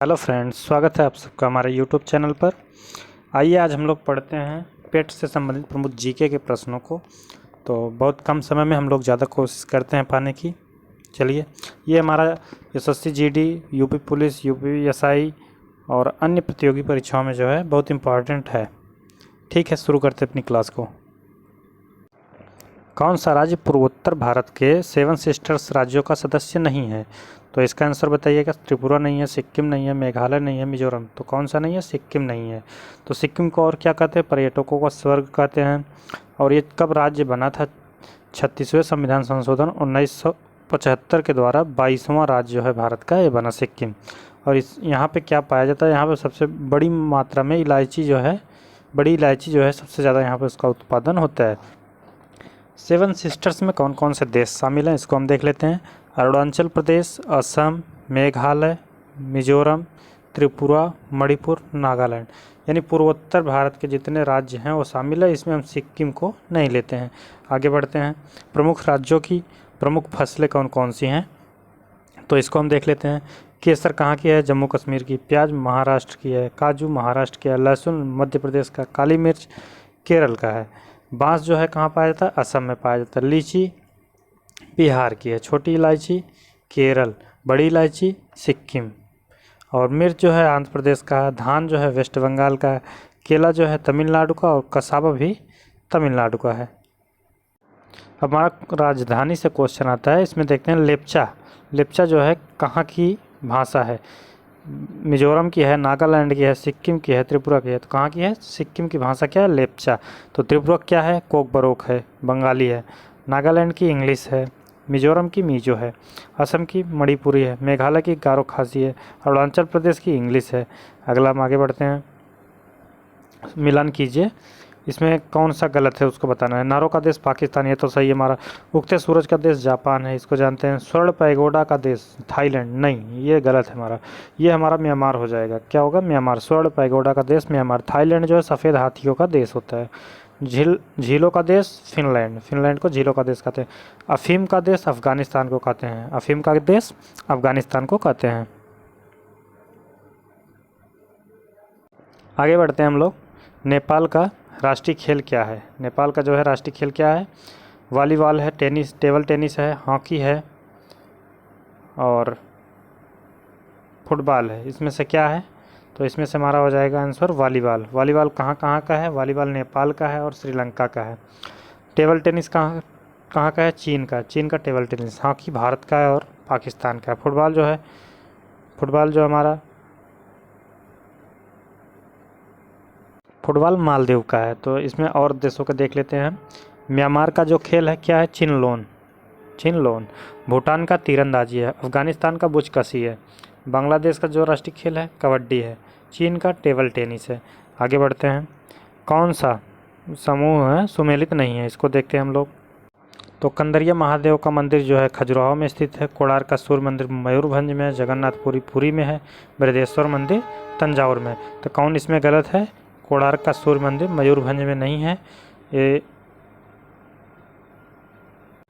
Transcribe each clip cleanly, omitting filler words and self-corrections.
Hello friends, स्वागत है आप सबका हमारे यूट्यूब चैनल पर। आइए आज हम लोग पढ़ते हैं पेट से संबंधित प्रमुख जीके के प्रश्नों को। तो बहुत कम समय में हम लोग ज़्यादा कोशिश करते हैं पाने की। चलिए, ये हमारा SSC GD, UP police, UP SI और अन्य प्रतियोगी परीक्षाओं में जो है बहुत इम्पॉर्टेंट है। ठीक है, शुरू करते हैं अपनी क्लास को। कौन सा राज्य पूर्वोत्तर भारत के 7 सिस्टर्स राज्यों का सदस्य नहीं है? तो इसका आंसर बताइएगा। त्रिपुरा नहीं है, सिक्किम नहीं है, मेघालय नहीं है, मिजोरम। तो कौन सा नहीं है? सिक्किम नहीं है। तो सिक्किम को और क्या कहते हैं? पर्यटकों का स्वर्ग कहते हैं। और ये कब राज्य बना था? 36वें संविधान संशोधन 1975 के द्वारा 22वां राज्य जो है भारत का, ये बना सिक्किम। और इस यहाँ पे क्या पाया जाता है? यहाँ पे सबसे बड़ी मात्रा में इलायची जो है, बड़ी इलायची जो है सबसे ज़्यादा यहाँ पे उसका उत्पादन होता है। 7 सिस्टर्स में कौन कौन से देश शामिल हैं, इसको हम देख लेते हैं। अरुणाचल प्रदेश, असम, मेघालय, मिजोरम, त्रिपुरा, मणिपुर, नागालैंड। यानी पूर्वोत्तर भारत के जितने राज्य हैं वो शामिल है। इसमें हम सिक्किम को नहीं लेते हैं। आगे बढ़ते हैं। प्रमुख राज्यों की प्रमुख फसलें कौन कौन सी हैं, तो इसको हम देख लेते हैं। केसर कहाँ की है? जम्मू कश्मीर की। प्याज महाराष्ट्र की है। काजू महाराष्ट्र की है। लहसुन मध्य प्रदेश का। काली मिर्च केरल का है। बांस जो है कहाँ पाया जाता है? असम में पाया जाता है। लीची बिहार की है। छोटी इलायची केरल। बड़ी इलायची सिक्किम। और मिर्च जो है आंध्र प्रदेश का है। धान जो है वेस्ट बंगाल का है। केला जो है तमिलनाडु का। और कसावा भी तमिलनाडु का है। हमारा राजधानी से क्वेश्चन आता है, इसमें देखते हैं लेप्चा। लेप्चा जो है कहाँ की भाषा है? मिजोरम की है, नागालैंड की है, सिक्किम की है, त्रिपुरा की है। तो कहाँ की है? सिक्किम की भाषा क्या है? लेप्चा। तो त्रिपुरा क्या है? कोकबरोक है, बंगाली है। नागालैंड की इंग्लिश है। मिजोरम की मिजो है। असम की मणिपुरी है। मेघालय की गारो खासी है। अरुणाचल प्रदेश की इंग्लिश है। अगला हम आगे बढ़ते हैं। मिलान कीजिए, इसमें कौन सा गलत है उसको बताना है। नारो का देश पाकिस्तान, ये तो सही है हमारा। उगते सूरज का देश जापान है, इसको जानते हैं। स्वर्ण पैगोडा का देश थाईलैंड, नहीं ये गलत है हमारा। ये हमारा म्यांमार हो जाएगा। क्या होगा? म्यांमार। स्वर्ण पैगोडा का देश म्यांमार। थाईलैंड जो है सफ़ेद हाथियों का देश होता है। झीलों का देश फिनलैंड। फिनलैंड को झीलों का देश कहते हैं। अफीम का देश अफगानिस्तान को कहते हैं। अफीम का देश अफगानिस्तान को कहते हैं। आगे बढ़ते हैं हम लोग। नेपाल का राष्ट्रीय खेल क्या है? नेपाल का जो है राष्ट्रीय खेल क्या है? वॉलीबॉल है, टेनिस, टेबल टेनिस है, हॉकी है और फुटबॉल है। इसमें से क्या है? तो इसमें से हमारा हो जाएगा आंसर वॉलीबॉल। वॉलीबॉल कहाँ कहाँ का है? वॉलीबॉल नेपाल का है और श्रीलंका का है। टेबल टेनिस कहाँ कहाँ का है? चीन का। चीन का टेबल टेनिस। हॉकी भारत का है और पाकिस्तान का है। फुटबॉल जो है, फुटबॉल जो हमारा फुटबॉल मालदीव का है। तो इसमें और देशों का देख लेते हैं। म्यांमार का जो खेल है क्या है? चिनलोन। चिनलोन। भूटान का तीरंदाजी है। अफगानिस्तान का बुचकशी है। बांग्लादेश का जो राष्ट्रीय खेल है कबड्डी है। चीन का टेबल टेनिस है। आगे बढ़ते हैं। कौन सा समूह है सुमेलित नहीं है, इसको देखते हैं हम लोग। तो कंदरिया महादेव का मंदिर जो है खजुराहो में स्थित है। कोणार्क का सूर्य मंदिर मयूरभंज में है। जगन्नाथपुरी पुरी में है। बृहदेश्वर मंदिर तंजावुर में। तो कौन इसमें गलत है? कोणार्क का सूर्य मंदिर मयूरभंज में नहीं है।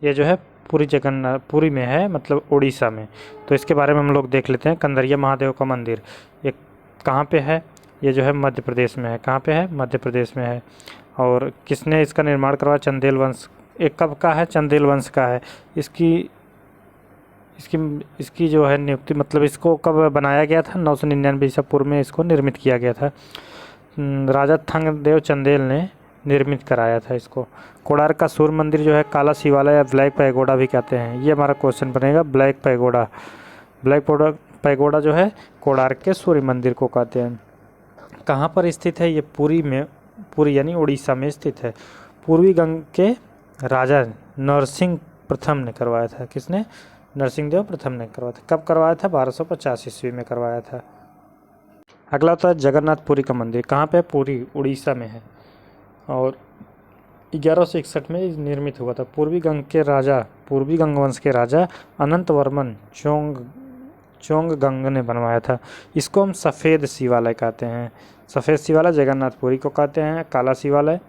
ये जो है पूरी जगन्नाथपुरी में है, मतलब उड़ीसा में। तो इसके बारे में हम लोग देख लेते हैं। कंदरिया महादेव का मंदिर ये कहाँ पे है? ये जो है मध्य प्रदेश में है। कहाँ पे है? मध्य प्रदेश में है। और किसने इसका निर्माण करवाया? चंदेल वंश। एक कब का है? चंदेल वंश का है। इसकी इसकी इसकी जो है नियुक्ति, मतलब इसको कब बनाया गया था? 999 ईसा पूर्व में इसको निर्मित किया गया था। राजा थंगदेव चंदेल ने निर्मित कराया था इसको। कोणार्क का सूर्य मंदिर जो है काला शिवालय या ब्लैक पैगोडा भी कहते हैं। ये हमारा क्वेश्चन बनेगा, ब्लैक पैगोडा। ब्लैक पैगोडा जो है कोणार्क के सूर्य मंदिर को कहते हैं। कहाँ पर स्थित है? ये पुरी में, पुरी यानी उड़ीसा में स्थित है। पूर्वी गंग के राजा नरसिंह प्रथम ने करवाया था। किसने? नरसिंह देव प्रथम ने करवाया था। कब करवाया था? 1250 ईस्वी में करवाया था। अगला होता है जगन्नाथपुरी का मंदिर। कहाँ पे? पुरी उड़ीसा में है। और 1161 में निर्मित हुआ था। पूर्वी गंग वंश के राजा अनंत वर्मन चोंगगंग ने बनवाया था। इसको हम सफ़ेद शिवालय कहते हैं। सफ़ेद शिवालय जगन्नाथपुरी को कहते हैं। काला शिवालय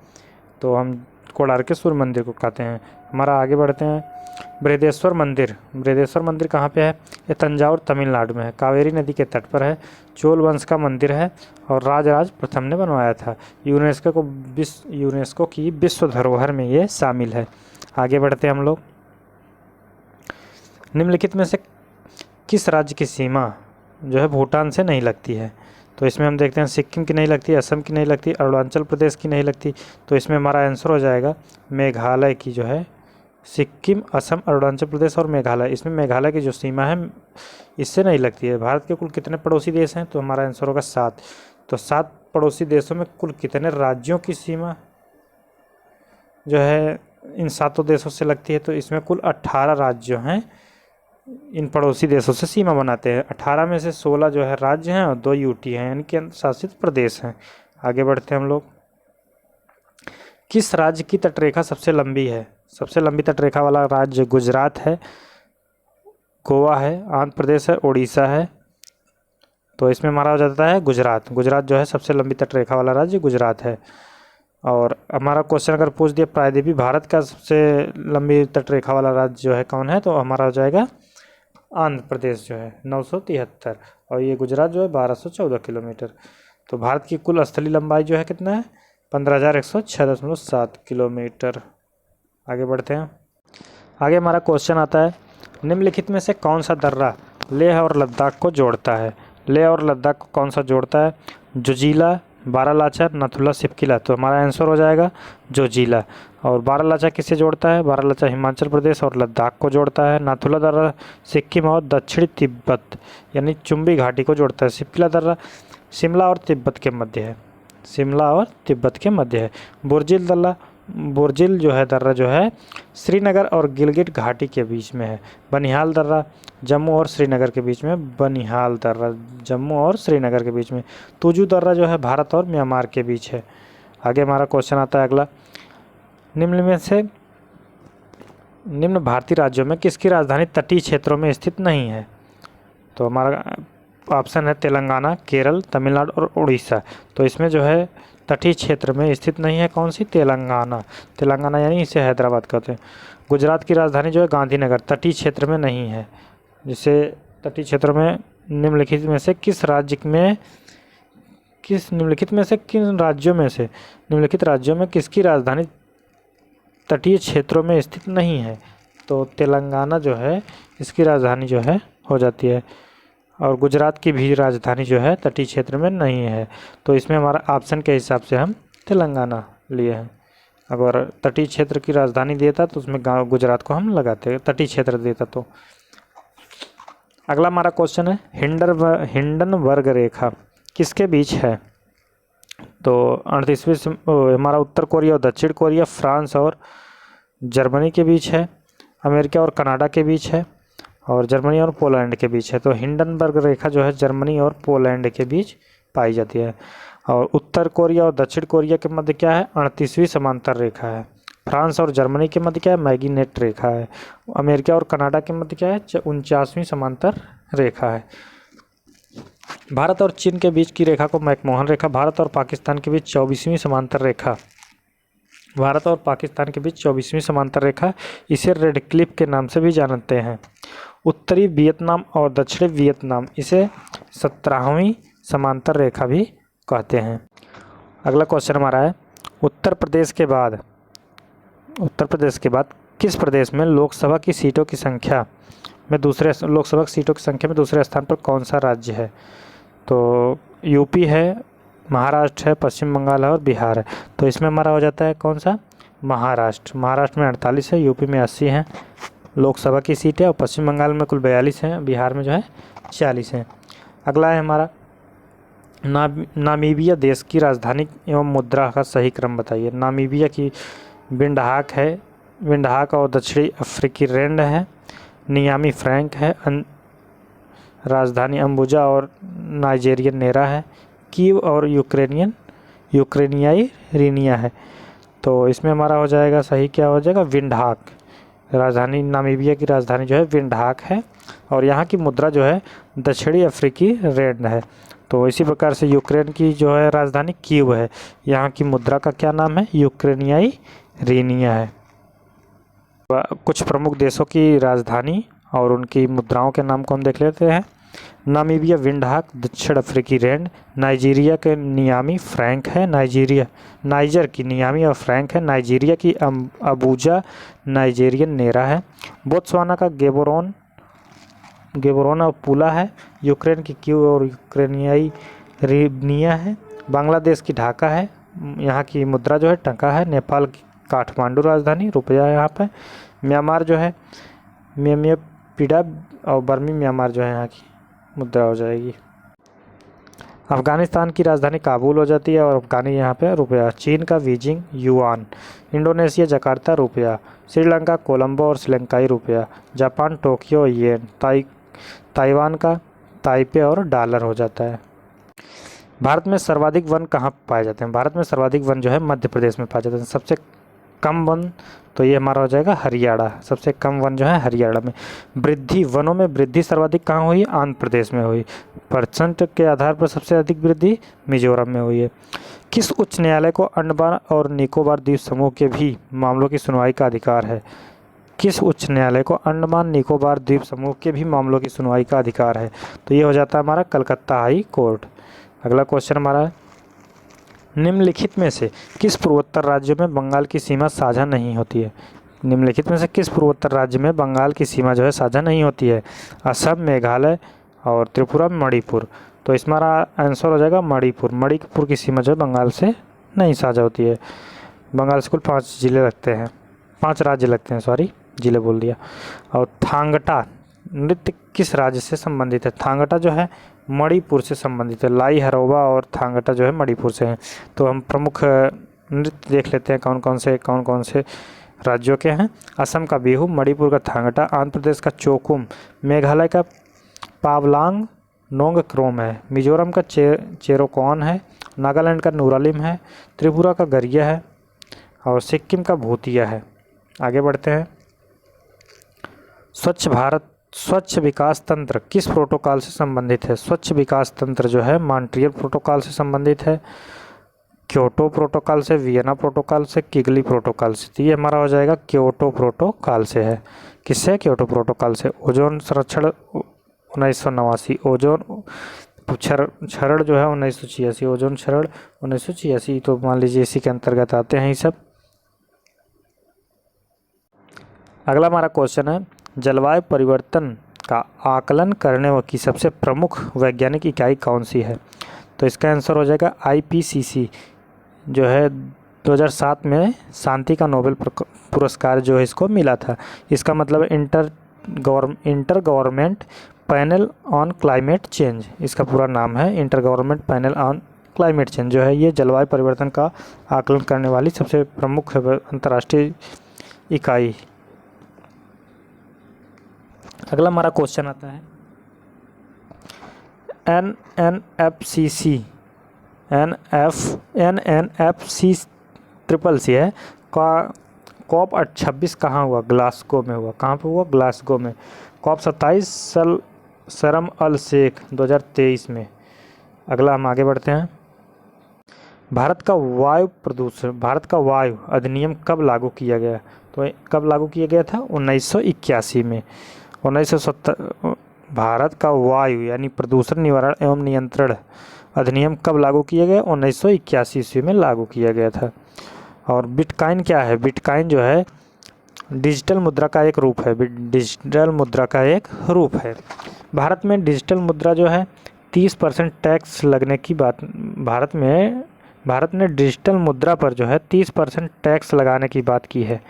तो हम कोणार्क के सूर्य मंदिर को कहते हैं। हमारा आगे बढ़ते हैं। बृहदेश्वर मंदिर, बृहदेश्वर मंदिर कहाँ पे है? ये तंजावुर तमिलनाडु में है, कावेरी नदी के तट पर है, चोल वंश का मंदिर है और राजराज प्रथम ने बनवाया था। यूनेस्को की विश्व धरोहर में ये शामिल है। आगे बढ़ते हैं हम लोग। निम्नलिखित में से किस राज्य की सीमा जो है भूटान से नहीं लगती है? तो इसमें हम देखते हैं सिक्किम की नहीं लगती, असम की नहीं लगती, अरुणाचल प्रदेश की नहीं लगती। तो इसमें हमारा आंसर हो जाएगा मेघालय की जो है, सिक्किम, असम, अरुणाचल प्रदेश और मेघालय। इसमें मेघालय की जो सीमा है इससे नहीं लगती है। भारत के कुल कितने पड़ोसी देश हैं? तो हमारा आंसर होगा 7। तो 7 पड़ोसी देशों में कुल कितने राज्यों की सीमा जो है इन 7 देशों से लगती है? तो इसमें कुल 18 राज्य हैं इन पड़ोसी देशों से सीमा बनाते हैं। 18 में से 16 जो है राज्य हैं और 2 यूटी हैं, यानी केंद्र शासित प्रदेश हैं। आगे बढ़ते हैं हम लोग। किस राज्य की तटरेखा सबसे लंबी है? सबसे लंबी तटरेखा वाला राज्य गुजरात है, गोवा है, आंध्र प्रदेश है, उड़ीसा है। तो इसमें हमारा हो जाता है गुजरात। गुजरात जो है सबसे लंबी तटरेखा वाला राज्य गुजरात है। और हमारा क्वेश्चन अगर पूछ दिया प्रायद्वीपीय भारत का सबसे लंबी तटरेखा वाला राज्य जो है कौन है? तो हमारा हो जाएगा आंध्र प्रदेश जो है 973, और ये गुजरात जो है 1214 किलोमीटर। तो भारत की कुल स्थलीय लंबाई जो है कितना है? 15,106.7 किलोमीटर। आगे बढ़ते हैं। आगे हमारा क्वेश्चन आता है, निम्नलिखित में से कौन सा दर्रा लेह और लद्दाख को जोड़ता है? लेह और लद्दाख को कौन सा जोड़ता है? जोजिला, बारालाचा, नथुला, सिपकिला। तो हमारा आंसर हो जाएगा जोजिला। और बारालाचा किसे जोड़ता है? बारालाचा हिमाचल प्रदेश और लद्दाख को जोड़ता है। नाथुला दर्रा सिक्किम और दक्षिणी तिब्बत यानी चुंबी घाटी को जोड़ता है। सिपकिला दर्रा शिमला और तिब्बत के मध्य है, शिमला और तिब्बत के मध्य है। बोरजिल जो है दर्रा जो है श्रीनगर और गिलगिट घाटी के बीच में है। बनिहाल दर्रा जम्मू और श्रीनगर के बीच में, बनिहाल दर्रा जम्मू और श्रीनगर के बीच में। तुजू दर्रा जो है भारत और म्यांमार के बीच है। आगे हमारा क्वेश्चन आता है अगला, निम्न में से निम्न भारतीय राज्यों में किसकी राजधानी तटीय क्षेत्रों में स्थित नहीं है? तो हमारा ऑप्शन है तेलंगाना, केरल, तमिलनाडु और उड़ीसा। तो इसमें जो है तटीय क्षेत्र में स्थित नहीं है कौन सी? तेलंगाना। तेलंगाना यानी इसे हैदराबाद कहते हैं। गुजरात की राजधानी जो है गांधीनगर तटीय क्षेत्र में नहीं है। जिसे तटीय क्षेत्र में निम्नलिखित में से किन राज्यों में किसकी राजधानी तटीय क्षेत्रों में स्थित नहीं है? तो तेलंगाना जो है इसकी राजधानी जो है हो जाती है, और गुजरात की भी राजधानी जो है तटीय क्षेत्र में नहीं है। तो इसमें हमारा ऑप्शन के हिसाब से हम तेलंगाना लिए हैं। अगर तटीय क्षेत्र की राजधानी देता तो उसमें गुजरात को हम लगाते, तटीय क्षेत्र देता तो। अगला हमारा क्वेश्चन है, हिंडनबर्ग रेखा किसके बीच है? तो 38वीं हमारा उत्तर कोरिया और दक्षिण कोरिया, फ्रांस और जर्मनी के बीच है, अमेरिका और कनाडा के बीच है, और जर्मनी और पोलैंड के बीच है। तो हिंडनबर्ग रेखा जो है जर्मनी और पोलैंड के बीच पाई जाती है। और उत्तर कोरिया और दक्षिण कोरिया के मध्य क्या है? 38वीं समांतर रेखा है। फ्रांस और जर्मनी के मध्य क्या है? मैगीनेट रेखा है। अमेरिका और कनाडा के मध्य क्या है? 49वीं समांतर रेखा है। भारत और चीन के बीच की रेखा को मैकमोहन रेखा, भारत और पाकिस्तान के बीच 24वीं समांतर रेखा, भारत और पाकिस्तान के बीच 24वीं समांतर रेखा, इसे रेड क्लिफ के नाम से भी जानते हैं। उत्तरी वियतनाम और दक्षिणी वियतनाम इसे 17वीं समांतर रेखा भी कहते हैं। अगला क्वेश्चन हमारा है, उत्तर प्रदेश के बाद किस प्रदेश में लोकसभा की सीटों की संख्या में दूसरे स्थान पर कौन सा राज्य है? तो यूपी है, महाराष्ट्र है, पश्चिम बंगाल है और बिहार है। तो इसमें हमारा हो जाता है कौन सा? महाराष्ट्र। महाराष्ट्र में 48 है, यूपी में 80 है लोकसभा की सीटें, और पश्चिम बंगाल में कुल 42 हैं, बिहार में जो है 40 हैं। अगला है हमारा, नामीबिया देश की राजधानी एवं मुद्रा का सही क्रम बताइए। नामीबिया की विंडहाक और दक्षिणी अफ्रीकी रैंड है, नियामी फ्रैंक है, राजधानी अम्बुजा और नाइजेरियन नेरा है, कीव और यूक्रेनियाई रीनिया है। तो इसमें हमारा हो जाएगा सही क्या हो जाएगा? विंडहाक। राजधानी नामीबिया की राजधानी जो है विंडहाक है, और यहाँ की मुद्रा जो है दक्षिणी अफ्रीकी रैंड है। तो इसी प्रकार से यूक्रेन की जो है राजधानी कीव है, यहाँ की मुद्रा का क्या नाम है? यूक्रेनियाई रीनिया है। कुछ प्रमुख देशों की राजधानी और उनकी मुद्राओं के नाम को हम देख लेते हैं। नामीबिया विंडहाक, दक्षिण अफ्रीकी रैंड, नाइजीरिया के नियामी फ्रैंक है, नाइजर की नियामी और फ्रैंक है, नाइजीरिया की अबूजा नाइजेरियन नेरा है, बोत्सवाना का गेबोरोन और पुला है, यूक्रेन की क्यू और यूक्रेनियाई रिबनिया है, बांग्लादेश की ढाका है, यहाँ की मुद्रा जो है टका है, नेपाल की काठमांडू राजधानी रुपया है यहाँ पे, म्यांमार जो है मियामीपीडा और बर्मी म्यांमार जो है यहाँ की मुद्रा हो जाएगी। अफ़गानिस्तान की राजधानी काबुल हो जाती है और अफ़गानी यहाँ पे रुपया, चीन का बीजिंग युआन, इंडोनेशिया जकार्ता रुपया, श्रीलंका कोलंबो और श्रीलंकाई रुपया, जापान टोक्यो येन, ताइवान का ताइपे और डॉलर हो जाता है। भारत में सर्वाधिक वन कहाँ पाए जाते हैं? भारत में सर्वाधिक वन जो है मध्य प्रदेश में पाए जाते हैं। सबसे कम वन तो ये हमारा हो जाएगा हरियाणा, सबसे कम वन जो है हरियाणा में। वनों में वृद्धि सर्वाधिक कहाँ हुई? आंध्र प्रदेश में हुई। परसेंट के आधार पर सबसे अधिक वृद्धि मिजोरम में हुई है। किस उच्च न्यायालय को अंडमान और निकोबार द्वीप समूह के भी मामलों की सुनवाई का अधिकार है? किस उच्च न्यायालय को अंडमान निकोबार द्वीप समूह के भी मामलों की सुनवाई का अधिकार है? तो ये हो जाता है हमारा कलकत्ता हाई कोर्ट। अगला क्वेश्चन हमारा है, निम्नलिखित में से किस पूर्वोत्तर राज्य में बंगाल की सीमा साझा नहीं होती है? निम्नलिखित में से किस पूर्वोत्तर राज्य में बंगाल की सीमा जो है साझा नहीं होती है? असम, मेघालय और त्रिपुरा, मणिपुर। तो इसमें हमारा आंसर हो जाएगा मणिपुर। मणिपुर की सीमा जो है बंगाल से नहीं साझा होती है। बंगाल से कुल 5 जिले लगते हैं, 5 राज्य लगते हैं, सॉरी जिले बोल दिया। और थांगटा नृत्य किस राज्य से संबंधित है? थांगटा जो है मणिपुर से संबंधित है। लाई हरोबा और थांगटा जो है मणिपुर से हैं। तो हम प्रमुख नृत्य देख लेते हैं कौन कौन से राज्यों के हैं। असम का बिहू, मणिपुर का थांगटा, आंध्र प्रदेश का चोकुम, मेघालय का पावलांग नोंगक्रोम है, मिजोरम का चेरोकॉन है, नागालैंड का नूरालिम है, त्रिपुरा का गरिया है और सिक्किम का भूतिया है। आगे बढ़ते हैं। स्वच्छ विकास तंत्र किस प्रोटोकॉल से संबंधित है? स्वच्छ विकास तंत्र जो है मॉन्ट्रियल प्रोटोकॉल से संबंधित है, क्योटो प्रोटोकॉल से, वियना प्रोटोकॉल से, किगली प्रोटोकॉल से। तो ये हमारा हो जाएगा क्योटो प्रोटोकॉल से है। किससे? क्योटो प्रोटोकॉल से। ओजोन संरक्षण 1989, ओजोन क्षरण जो है 1986, ओजोन क्षरण 1986। तो मान लीजिए इसी के अंतर्गत आते हैं ये सब। अगला हमारा क्वेश्चन है, जलवायु परिवर्तन का आकलन करने की सबसे प्रमुख वैज्ञानिक इकाई कौन सी है? तो इसका आंसर हो जाएगा IPCC जो है 2007 में शांति का नोबेल पुरस्कार जो है इसको मिला था। इसका मतलब inter government panel on climate change, इसका पूरा नाम है inter government panel on climate change. जो है ये जलवायु परिवर्तन का आकलन करने वाली सबसे प्रमुख अंतर्राष्ट्रीय इकाई। अगला हमारा क्वेश्चन आता है, NNFCCC है का COP 26 कहाँ हुआ? ग्लासगो में हुआ। कहाँ पे हुआ? ग्लासगो में। COP 27 शर्म अल शेख 2023 में। अगला हम आगे बढ़ते हैं। भारत का वायु अधिनियम कब लागू किया गया? तो कब लागू किया गया था? 1981 में। 1970 भारत का वायु यानी प्रदूषण निवारण एवं नियंत्रण अधिनियम कब लागू किया गया? 1981 ईस्वी में लागू किया गया था। और बिटकॉइन क्या है? बिटकॉइन जो है डिजिटल मुद्रा का एक रूप है। भारत में डिजिटल मुद्रा जो है 30% टैक्स लगने की बात भारत ने डिजिटल मुद्रा पर जो है 30% टैक्स लगाने की बात की है।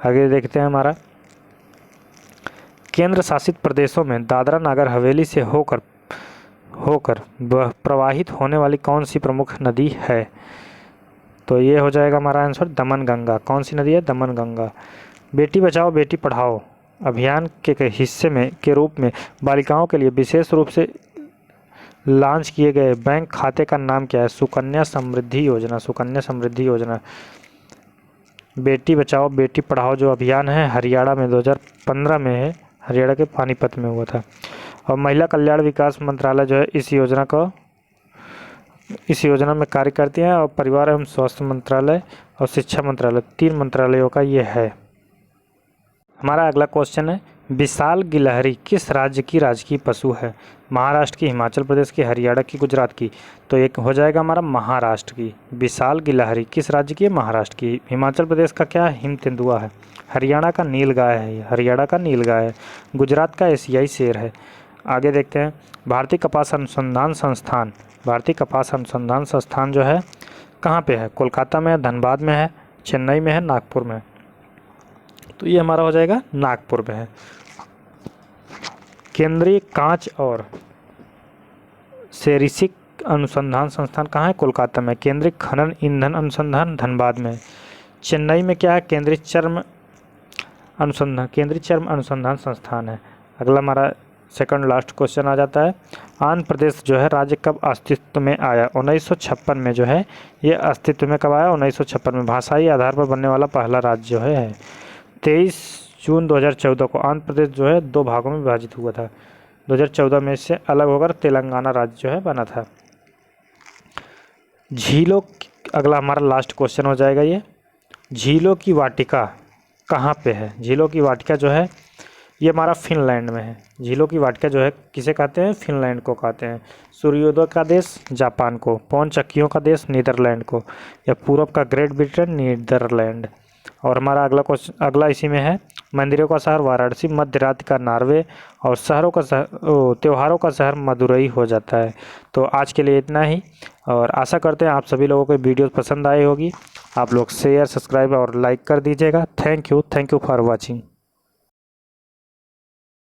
आगे देखते हैं हमारा, केंद्र शासित प्रदेशों में दादरा नागर हवेली से होकर प्रवाहित होने वाली कौन सी प्रमुख नदी है? तो ये हो जाएगा हमारा आंसर दमनगंगा। कौन सी नदी है? दमनगंगा। बेटी बचाओ बेटी पढ़ाओ अभियान के हिस्से के रूप में बालिकाओं के लिए विशेष रूप से लॉन्च किए गए बैंक खाते का नाम क्या है? सुकन्या समृद्धि योजना। बेटी बचाओ बेटी पढ़ाओ जो अभियान है हरियाणा में 2015 में है, हरियाणा के पानीपत में हुआ था। और महिला कल्याण विकास मंत्रालय जो है इस योजना में कार्य करती है। और परिवार एवं स्वास्थ्य मंत्रालय और शिक्षा मंत्रालय, 3 मंत्रालयों का ये है। हमारा अगला क्वेश्चन है, विशाल गिलहरी किस राज्य की राजकीय पशु है? महाराष्ट्र की, हिमाचल प्रदेश की, हरियाणा की, गुजरात की? तो एक हो जाएगा हमारा महाराष्ट्र की। विशाल गिलहरी किस राज्य की है? महाराष्ट्र की। हिमाचल प्रदेश का क्या है? हिम तेंदुआ है। हरियाणा का नीलगाय है, हरियाणा का नीलगाय है। गुजरात का एशियाई शेर है। आगे देखते हैं, भारतीय कपास अनुसंधान संस्थान, भारतीय कपास अनुसंधान संस्थान जो है कहाँ पे है? कोलकाता में है, धनबाद में है, चेन्नई में है, नागपुर में है? तो ये हमारा हो जाएगा नागपुर में है। केंद्रीय कांच और सेरिसिक अनुसंधान संस्थान कहाँ है? कोलकाता में। केंद्रीय खनन ईंधन अनुसंधान धनबाद में। चेन्नई में क्या है? केंद्रीय चर्म अनुसंधान संस्थान है। अगला हमारा सेकंड लास्ट क्वेश्चन आ जाता है, आंध्र प्रदेश जो है राज्य कब अस्तित्व में आया? 1956 में जो है ये अस्तित्व में कब आया? 1956 में। भाषाई आधार पर बनने वाला पहला राज्य जो है 23 जून 2014 को आंध्र प्रदेश जो है 2 भागों में विभाजित हुआ था। 2014 में इससे अलग होकर तेलंगाना राज्य जो है बना था। झीलों, अगला हमारा लास्ट क्वेश्चन हो जाएगा ये, झीलों की वाटिका कहाँ पे है? झीलों की वाटिका जो है ये हमारा फिनलैंड में है। झीलों की वाटिका जो है किसे कहते हैं? फिनलैंड को कहते हैं। सूर्योदय का देश जापान को, पवन चक्कियों का देश नीदरलैंड को, या पूरब का ग्रेट ब्रिटेन नीदरलैंड। और हमारा अगला क्वेश्चन, अगला इसी में है, मंदिरों का शहर वाराणसी, मध्य रात्रि का नॉर्वे, और शहरों का त्योहारों का शहर मदुरई हो जाता है। तो आज के लिए इतना ही, और आशा करते हैं आप सभी लोगों को वीडियो पसंद आई होगी। आप लोग शेयर, सब्सक्राइब और लाइक कर दीजिएगा। Thank you for watching.